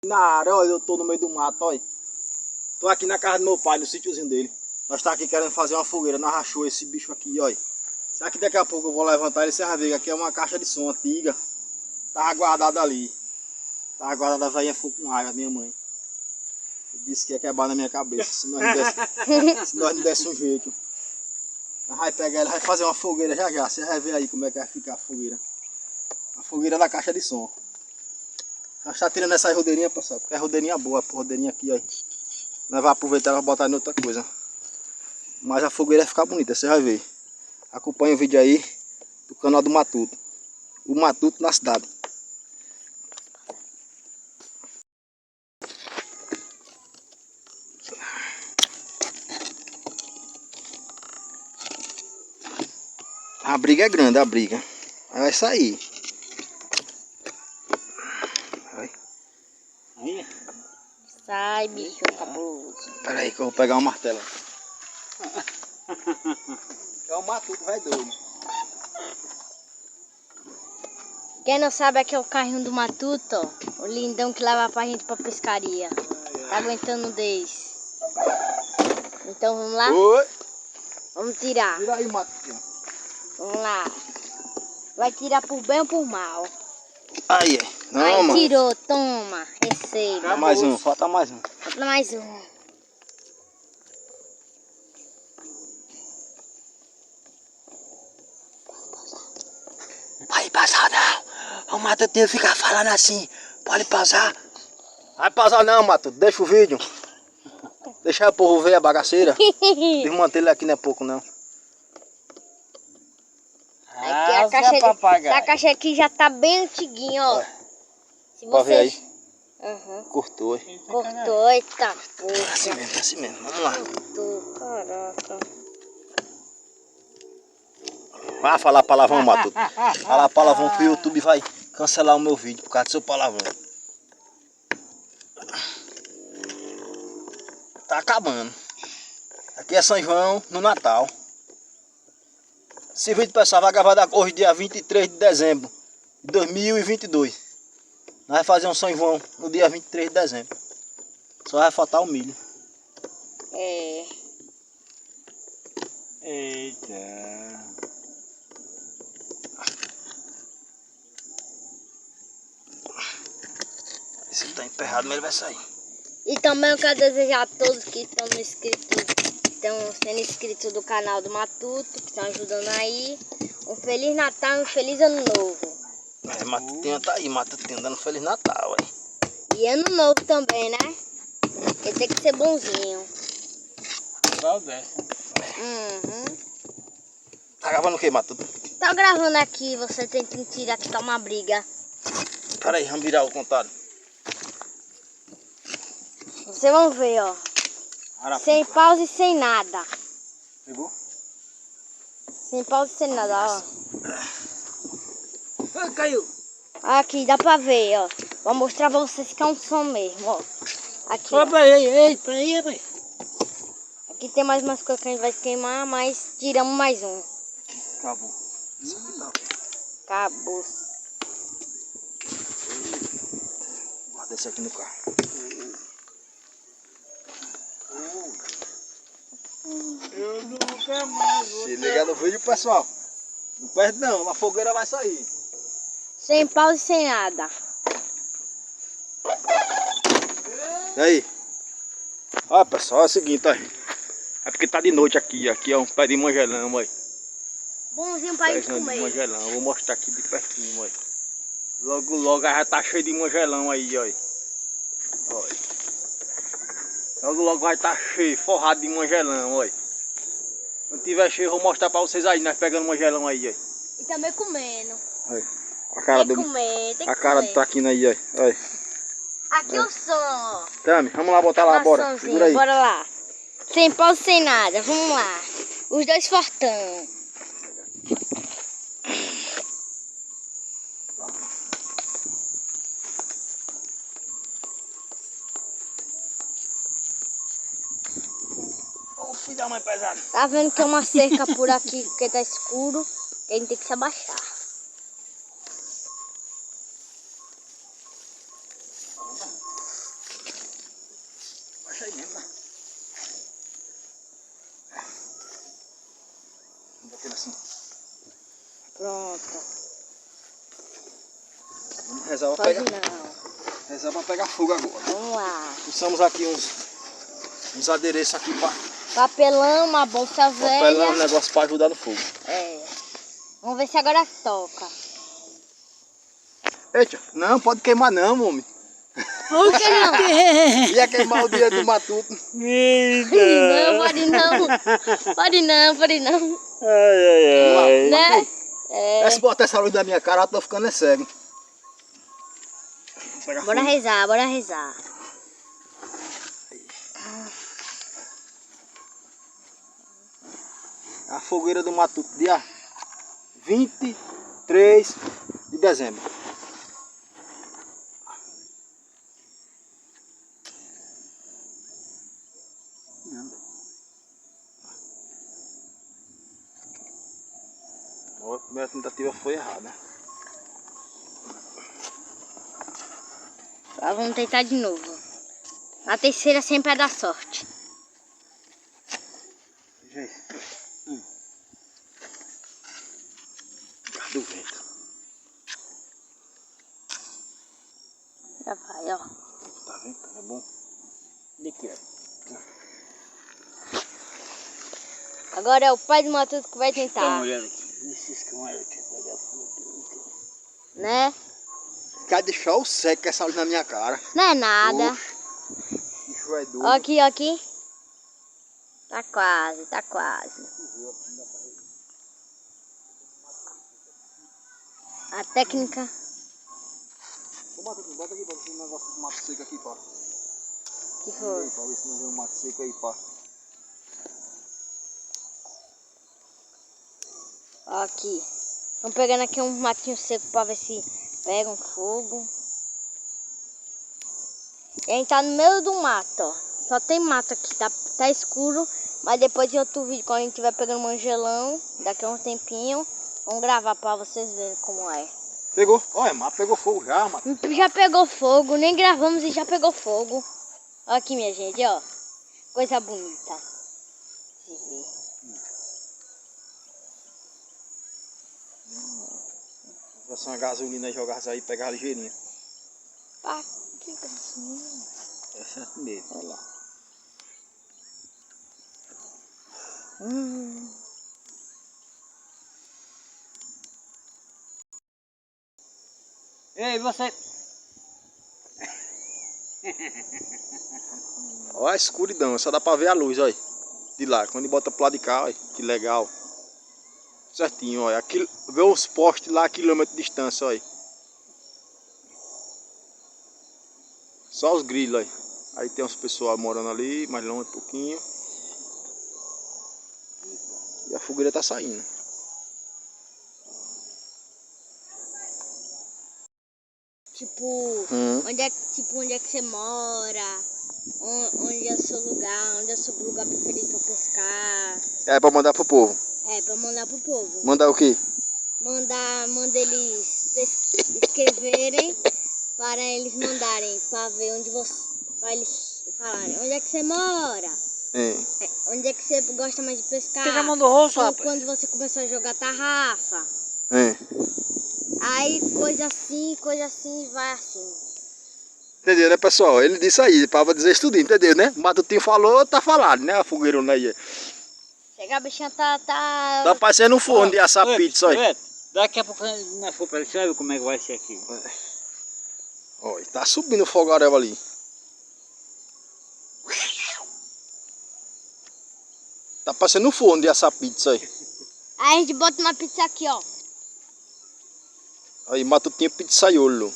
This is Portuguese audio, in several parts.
Na área, olha, eu tô no meio do mato, olha. Tô aqui na casa do meu pai, no sítiozinho dele. Nós tá aqui querendo fazer uma fogueira na rachou esse bicho aqui, olha. Será que daqui a pouco eu vou levantar ele? Você vai ver que aqui é uma caixa de som antiga. Tava guardada ali. Tava guardada, a velhinha ficou com raiva, minha mãe. Disse que ia quebrar na minha cabeça, se nós não desse um jeito. Nós vai pegar ela, vai fazer uma fogueira já já. Você vai ver aí como é que vai ficar a fogueira. A fogueira da caixa de som. Nós tá tirando essa rodeirinha, pessoal, porque é rodeirinha boa, a rodeirinha aqui, ó. Nós vamos aproveitar e botar em outra coisa. Mas a fogueira vai ficar bonita, você vai ver. Acompanha o vídeo aí do canal do Matuto. O Matuto na cidade. A briga é grande, a briga. Aí vai sair. Vai. Aí. Sai, bicho cabuloso. Pera aí que eu vou pegar uma martela. É o Matuto, vai doido. Quem não sabe aqui é o carrinho do Matuto, ó. O lindão que leva pra gente pra pescaria. Tá aguentando desse. Então vamos lá? Oi. Vamos tirar. Tira aí, Matuto. Vamos lá. Vai tirar por bem ou por mal? Aí, não, aí mano. tirou, toma. Receba. Falta mais um, falta mais um. Falta mais um. Pode passar não. O Matuto fica falando assim. Pode passar. Vai passar não, Matuto. Deixa o vídeo. Deixa o povo ver a bagaceira. Desmanter ele aqui não é pouco não. Aqui a caixa, essa caixa aqui já tá bem antiguinha, ó. Se Pode ver aí. Uhum. Cortou. Cortou, eita porra. Assim mesmo. Vamos lá. Cortou, caraca. Vai falar palavrão, Matuto. Falar palavrão que o YouTube vai cancelar o meu vídeo por causa do seu palavrão. Tá acabando. Aqui é São João no Natal. Esse vídeo, pessoal, vai gravar hoje, dia 23 de dezembro de 2022. Nós vamos fazer um São João no dia 23 de dezembro. Só vai faltar o milho. É. Eita. Esse tá emperrado, mas ele vai sair. E também eu quero desejar a todos que estão sendo inscritos do canal do Matuto, que estão ajudando aí, um Feliz Natal e um Feliz Ano Novo. É, Matutinha tá aí, Matutinha dando Feliz Natal, aí. E Ano Novo também, né? Porque tem que ser bonzinho. Igual dessa. Uhum. Tá gravando o que, Matuto? Tá gravando aqui, você tem que tirar que tá uma briga. Pera aí, vamos virar o contrário. Vocês vão ver, ó. Sem pausa e sem nada. Pegou? Sem pausa e sem nada, ó. Ah, caiu. Aqui, dá pra ver, ó. Vou mostrar pra vocês que é um som mesmo, ó. Aqui, ó. Opa, ei, peraí, rapaz. Aqui tem mais umas coisas que a gente vai queimar, mas tiramos mais um. Acabou. Isso aqui tá. Acabou. Guarda esse aqui no carro. Eu nunca mais vou. Se liga no vídeo, pessoal. Não perde não, a fogueira vai sair. Sem pausa e sem nada. E aí? Ó, pessoal, é o seguinte, ó. É porque tá de noite aqui. Aqui é um pé de manjelão, ó. Bonzinho pra gente Pézinho de comer. manjelão. Vou mostrar aqui de pertinho, ó. Logo, logo já tá cheio de manjelão aí, ó. Olha. Logo, logo vai estar cheio, forrado de manjelão, ó. Quando tiver cheio, eu vou mostrar pra vocês aí, nós pegando manjelão aí, ó. E também comendo. Olha. A cara Tem do... que comer, tem que A cara comer. do traquino aí, ó. Olha. Aqui o som, ó. Tami, vamos lá botar lá, bora. Maçãzinha, Segura aí. bora lá. Sem pausa, sem nada. Vamos lá. Os dois fortão. Ô, filho da mãe pesada. Tá vendo que é uma cerca por aqui, porque tá escuro. A gente tem que se abaixar. mesmo, né? Daquele assim. Pronto. Vamos rezar pra Pode pegar. não. Rezar pra pegar fogo agora. Vamos lá. Usamos aqui uns adereços aqui pra Papelão, uma bolsa pelar um velha. negócio pra ajudar no fogo. É. Vamos ver se agora toca. Eita, não, pode queimar não, homem. Por que não? Ia queimar o dia do matuto. Não, pode não. Pode não, pode não. Ai. Né? É. Se botar essa luz da minha cara, eu tô ficando cego. Vou pegar Bora fogo. rezar, bora rezar. A fogueira do matuto, dia 23 de dezembro. A primeira tentativa foi errada. Agora vamos tentar de novo. Na terceira sempre é da sorte. Do vento. Já vai, ó. Tá vendo? É bom. De que? Agora é o pai do Matuto que vai Dá uma tentar. olhada aqui. Esses camarões aqui pegar fogo. Né? Quer deixar o seco com essa luz na minha cara. Não é nada. Oxe, bicho é doido. Ó aqui, ó aqui. Tá quase, tá quase. A técnica. Bota aqui pra ver esse negócio de mato seco aqui, pá. Que foi? Pra ver se não vê um mato seco aí, pá. Ó aqui. Vamos pegando aqui um matinho seco pra ver se pega um fogo. E a gente tá no meio do mato, ó. Só tem mato aqui, tá escuro. Mas depois de outro vídeo, quando a gente estiver pegando manjelão, daqui a um tempinho, vamos gravar pra vocês verem como é. Pegou. Olha, mas pegou fogo já, mano. Já pegou fogo, nem gravamos e já pegou fogo. Ó aqui, minha gente, ó. Coisa bonita. De ver. Se fosse uma gasolina e jogasse aí, pegava ligeirinho. Ah, que gracinha. É certo mesmo. Olha. Ei, você. Olha a escuridão, só dá pra ver a luz, olha. De lá, quando ele bota pro lado de cá, olha. Que legal. Certinho, olha. Aqui, vê os postes lá a quilômetro de distância, olha. Só os grilhos, olha. Aí tem uns pessoal morando ali, mais longe um pouquinho. E a fogueira tá saindo. Tipo, onde é que você mora? Onde é o seu lugar? Onde é o seu lugar preferido pra pescar? É pra mandar pro povo. É, pra mandar pro povo. Mandar o quê? Manda eles escreverem para eles mandarem pra ver onde você. Pra eles falarem onde é que você mora? É. Onde é que você gosta mais de pescar? Você já mandou rosto, rapaz? Quando você começou a jogar tarrafa. É. Aí coisa assim, vai assim. Entendeu, né, pessoal? Ele disse aí, pra dizer isso tudo, entendeu, né? O Matutinho falou, tá falado, né? A fogueirona aí. Chega a bichinha tá. Tá parecendo um forno de assar pizza, olha. Beto, daqui a pouco nós for pra ele, você vai ver como é que vai ser aqui. Olha, tá subindo o fogaréu ali. Tá parecendo um forno de assar pizza aí. Aí a gente bota uma pizza aqui, ó. Aí, Matutinho pizzaiolo.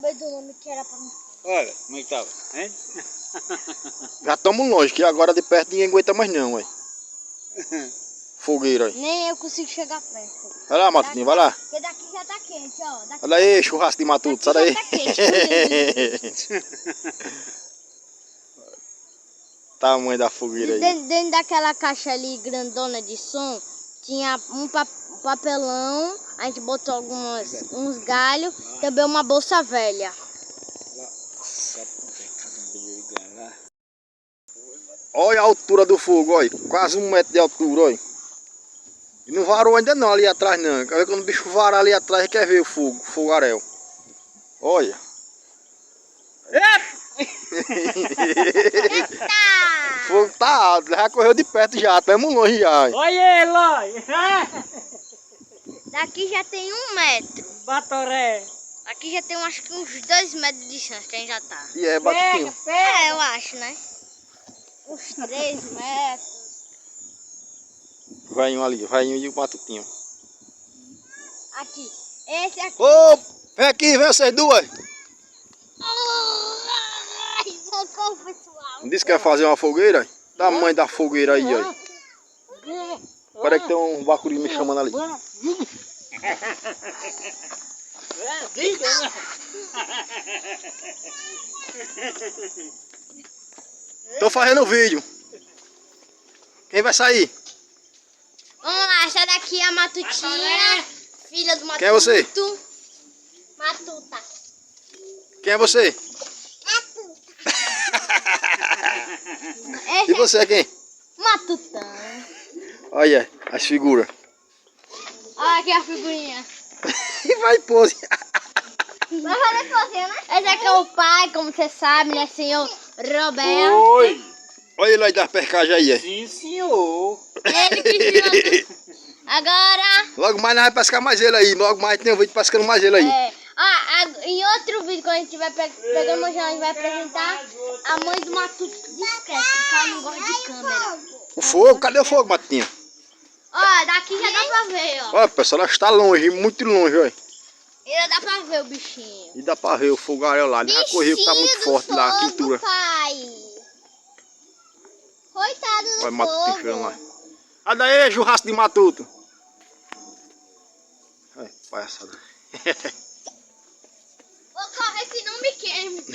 Do nome que era pra mim. Olha, como é que tava, hein? Já estamos longe, que agora de perto ninguém aguenta mais não, ué. Fogueira aí. Nem eu consigo chegar perto. Vai lá, Matutinho, vai lá. Porque daqui já tá quente, ó. Daqui Olha aí, churrasco de Matuto, sai daí. já tá quente. Tamanho da fogueira aí. Dentro daquela caixa ali grandona de som, tinha um papelão, a gente botou uns galhos, também uma bolsa velha. Olha a altura do fogo, olha. Quase 1 metro de altura, olha. E não varou ainda não ali atrás não. Quer ver quando o bicho varar ali atrás, quer ver o fogo, fogaréu. Olha. Eita! O fogo tá alto, já correu de perto já, estamos longe já. Olha ele, olha. Daqui já tem 1 metro. Batoré. Aqui já tem acho que uns 2 metros de distância que a gente já tá. E é batutinho. É, eu acho, né? Uns 3 metros. Velhinho ali, velhinho e o batutinho. Aqui. Esse aqui. Ô, vem aqui, vem vocês duas. Ai, socorro, pessoal. Não disse que ia fazer uma fogueira? Da mãe da fogueira aí, ó. Parece que tem um bacuri me chamando ali. Tô fazendo vídeo. Quem vai sair? Vamos lá, essa daqui é a Matutinha, filha do Matuto. Quem é você? Matuta. Quem é você? Esse E você é quem? é Matutão. Olha as figuras. Olha aqui a figurinha. E vai pose. Vai fazer pozinha, né? Esse aqui é o pai, como você sabe, né, senhor Roberto? Oi. Olha ele aí das pescagens aí. Sim, senhor. Ele que viu. Agora, Logo mais nós vamos pescar mais ele aí. Logo mais tem um vídeo pescando mais ele aí. em outro vídeo, quando a gente estiver pegando o manjão, a gente vai apresentar a mãe do Matuto discreto, porque ela não gosta de câmera. O fogo, cadê o fogo, Matutinha? Ó, daqui já dá pra ver, ó. Olha, pessoal, ela está longe, muito longe, olha. Ainda dá pra ver o bichinho. E dá pra ver o fogaréu lá. Ele já correu que tá muito forte lá, a quintura. Pai. Coitado do Olha o Matutinho chegando lá. fogo. Olha daí, churrasco de Matuto. Olha, palhaçada. Vou correr se não me queime.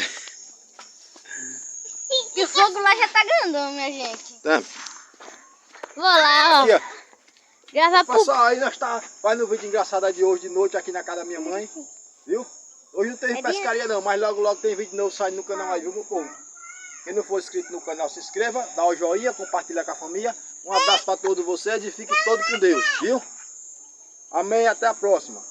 E o fogo lá já tá grandão, minha gente. Tá. Vou lá, ó. Aqui, ó. Gravar pro... Pessoal, aí nós tá fazendo um vídeo engraçado aí de hoje de noite aqui na casa da minha mãe. Viu? Hoje não tem pescaria não, mas logo logo tem vídeo novo saindo no canal aí, viu, meu povo? Quem não for inscrito no canal, se inscreva, dá o joinha, compartilha com a família. Um abraço para todos vocês e fiquem todos com Deus, viu? Amém, até a próxima.